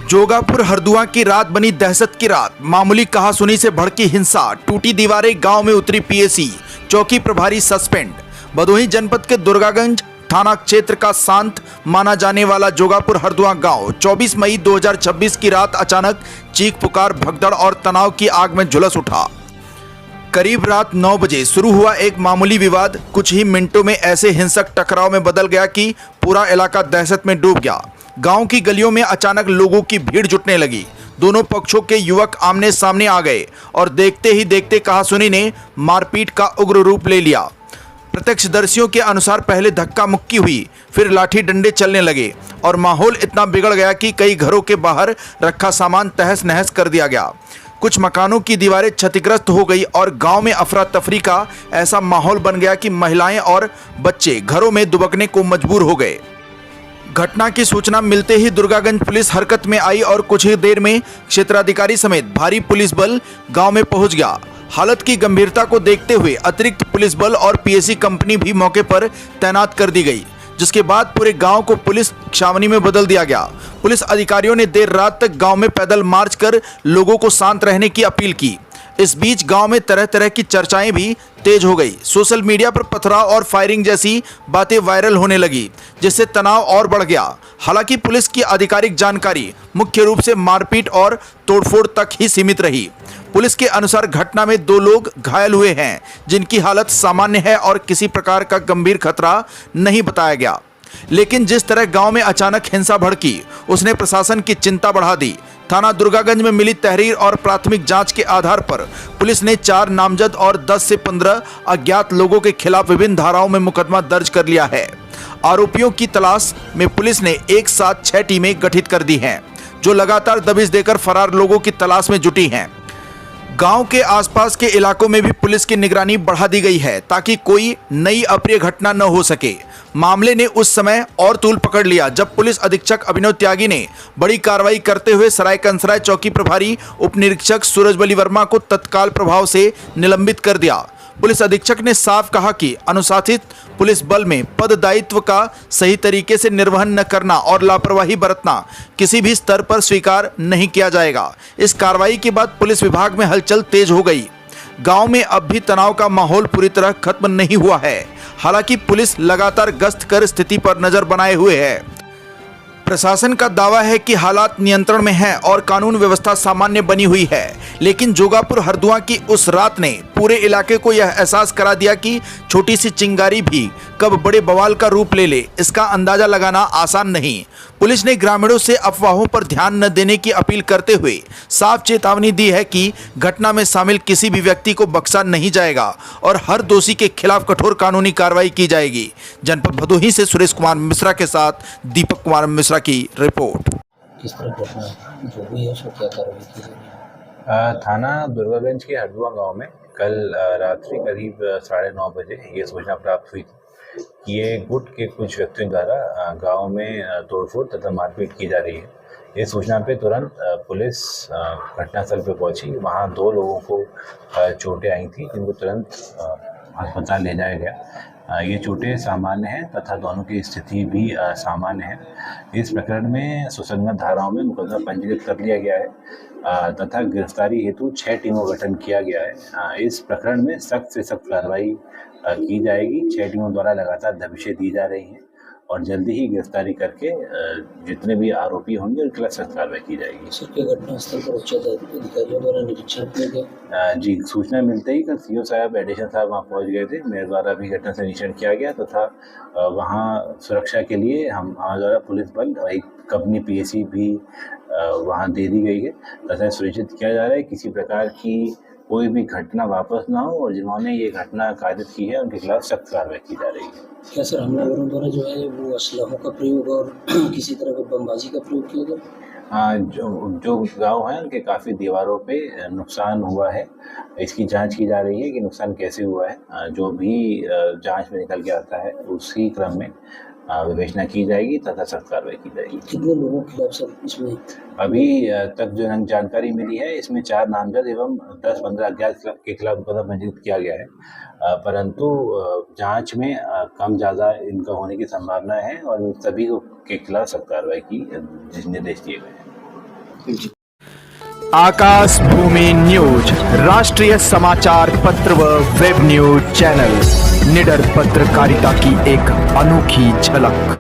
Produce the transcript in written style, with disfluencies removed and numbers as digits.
जोगापुर हरदुआ की रात बनी दहशत की रात। मामूली कहासुनी से भड़की हिंसा, टूटी दीवारें, गांव में उतरी पीएसी, चौकी प्रभारी सस्पेंड। भदोही जनपद के दुर्गागंज थाना क्षेत्र का शांत माना जाने वाला जोगापुर हरदुआ गांव 24 मई 2026 की रात अचानक चीख पुकार, भगदड़ और तनाव की आग में झुलस उठा। करीब रात 9 बजे शुरू हुआ एक मामूली विवाद कुछ ही मिनटों में ऐसे हिंसक टकराव में बदल गया कि पूरा इलाका दहशत में डूब गया। गांव की गलियों में अचानक लोगों की भीड़ जुटने लगी। दोनों पक्षों के युवक आमने सामने आ गए और देखते ही देखते कहासुनी ने मारपीट का उग्र रूप ले लिया। प्रत्यक्षदर्शियों के अनुसार पहले धक्का मुक्की हुई, फिर लाठी डंडे चलने लगे और माहौल इतना बिगड़ गया कि कई घरों के बाहर रखा सामान तहस नहस कर दिया गया। कुछ मकानों की दीवारें क्षतिग्रस्त हो गई और गांव में अफरा तफरी का ऐसा माहौल बन गया कि महिलाएं और बच्चे घरों में दुबकने को मजबूर हो गए। घटना की सूचना मिलते ही दुर्गागंज पुलिस हरकत में आई और कुछ ही देर में क्षेत्राधिकारी समेत भारी पुलिस बल गांव में पहुंच गया। हालत की गंभीरता को देखते हुए अतिरिक्त पुलिस बल और पीएसी कंपनी भी मौके पर तैनात कर दी गई, जिसके बाद पूरे गांव को पुलिस छावनी में बदल दिया गया। पुलिस अधिकारियों ने देर रात तक गांव में पैदल मार्च कर लोगों को शांत रहने की अपील की। इस बीच गांव में तरह तरह की चर्चाएं भी तेज हो गई। सोशल मीडिया पर पथराव और फायरिंग जैसी बातें वायरल होने लगी, जिससे तनाव और बढ़ गया। हालांकि पुलिस की आधिकारिक जानकारी मुख्य रूप से मारपीट और तोड़फोड़ तक ही सीमित रही। पुलिस के अनुसार घटना में 2 लोग घायल हुए हैं, जिनकी हालत सामान्य है और किसी प्रकार का गंभीर खतरा नहीं बताया गया। लेकिन जिस तरह गांव में अचानक हिंसा भड़की, उसने प्रशासन की चिंता बढ़ा दी। थाना दुर्गागंज में मिली तहरीर और प्राथमिक जांच के आधार पर पुलिस ने 4 नामजद और 10 से 15 अज्ञात लोगों के खिलाफ विभिन्न धाराओं में मुकदमा दर्ज कर लिया है। आरोपियों की तलाश में पुलिस ने एक साथ 6 टीमें गठित कर दी हैं, जो लगातार दबिश देकर फरार लोगों की तलाश में जुटी हैं। गांव के आसपास के इलाकों में भी पुलिस की निगरानी बढ़ा दी गई है ताकि कोई नई अप्रिय घटना न हो सके। मामले ने उस समय और तूल पकड़ लिया जब पुलिस अधीक्षक अभिनव त्यागी ने बड़ी कार्रवाई करते हुए सराय कंसराय चौकी प्रभारी उप निरीक्षक सूरजबली वर्मा को तत्काल प्रभाव से निलंबित कर दिया। पुलिस अधीक्षक ने साफ कहा कि अनुशासित पुलिस बल में पद दायित्व का सही तरीके से निर्वहन न करना और लापरवाही बरतना किसी भी स्तर पर स्वीकार नहीं किया जाएगा। इस कार्रवाई के बाद पुलिस विभाग में हलचल तेज हो गई। गांव में अब भी तनाव का माहौल पूरी तरह खत्म नहीं हुआ है। हालांकि पुलिस लगातार गश्त कर स्थिति पर नजर बनाए हुए है। प्रशासन का दावा है कि हालात नियंत्रण में हैं और कानून व्यवस्था सामान्य बनी हुई है, लेकिन जोगापुर हरदुआ की उस रात ने पूरे इलाके को यह एहसास करा दिया कि छोटी सी चिंगारी भी कब बड़े बवाल का रूप ले ले, इसका अंदाजा लगाना आसान नहीं। पुलिस ने ग्रामीणों से अफवाहों पर ध्यान न देने की अपील करते हुए साफ चेतावनी दी है कि घटना में शामिल किसी भी व्यक्ति को बख्शा नहीं जाएगा और हर दोषी के खिलाफ कठोर कानूनी कार्रवाई की जाएगी। जनपद भदोही से सुरेश कुमार मिश्रा के साथ दीपक कुमार मिश्रा की रिपोर्ट। किस तरह घटना जो हुई है उसमें क्या कार्रवाई की जाएगी? थाना दुर्गागंज के हरदुआ गांव में कल रात्रि करीब 9:30 बजे ये सूचना प्राप्त हुई थी कि ये गुट के कुछ व्यक्तियों द्वारा गांव में तोड़फोड़ तथा मारपीट की जा रही है। इस सूचना पे तुरंत पुलिस घटनास्थल पे पहुंची। वहां 2 लोगों को चोटें आई थी, जिनको तुरंत अस्पताल ले जाया गया। ये चोटें सामान्य हैं तथा दोनों की स्थिति भी सामान्य है। इस प्रकरण में सुसंगत धाराओं में मुकदमा पंजीकृत कर लिया गया है तथा गिरफ्तारी हेतु 6 टीमों का गठन किया गया है। इस प्रकरण में सख्त से सख्त कार्रवाई की जाएगी। 6 टीमों द्वारा लगातार दबिशें दी जा रही हैं और जल्दी ही गिरफ्तारी करके जितने भी आरोपी होंगे उनके खिलाफ सख्त कार्रवाई की जाएगी। सर, के घटनास्थल पर उच्च अधिकारियों द्वारा निरीक्षण किया गया? जी, सूचना मिलते ही कल सीओ साहब, एडिशनल साहब वहाँ पहुँच गए थे। मेरे द्वारा भी घटना से निरीक्षण किया गया तथा वहाँ सुरक्षा के लिए हमारे द्वारा पुलिस बल एक कंपनी पीएसी भी वहाँ दे दी गई है तथा सुनिश्चित किया जा रहा है किसी प्रकार की कोई भी घटना वापस ना हो और जिन्होंने ये घटना कायरत की है उनके खिलाफ सख्त कार्रवाई की जा रही है। क्या सर हमलावरों द्वारा जो है वो असलहों का प्रयोग और किसी तरह का बमबाजी का प्रयोग किया गया? जो गांव हैं उनके काफ़ी दीवारों पे नुकसान हुआ है। इसकी जांच की जा रही है कि नुकसान कैसे हुआ है। जो भी जांच में निकल के आता है उसी क्रम में विवेचना की जाएगी तथा सख्त कार्रवाई की जाएगी। कितने लोगों के खिलाफ सर इसमें अभी तक जो जानकारी मिली है इसमें 4 नामजद एवं 10-15 अज्ञात के खिलाफ मुकदमा पंजीकृत किया गया है, परंतु जांच में कम ज़्यादा इनका होने की संभावना है और सभी के खिलाफ सख्त कार्रवाई की निर्देश दिए गए हैं। आकाश भूमि न्यूज राष्ट्रीय समाचार पत्र व वेब न्यूज चैनल, निडर पत्रकारिता की एक अनोखी झलक।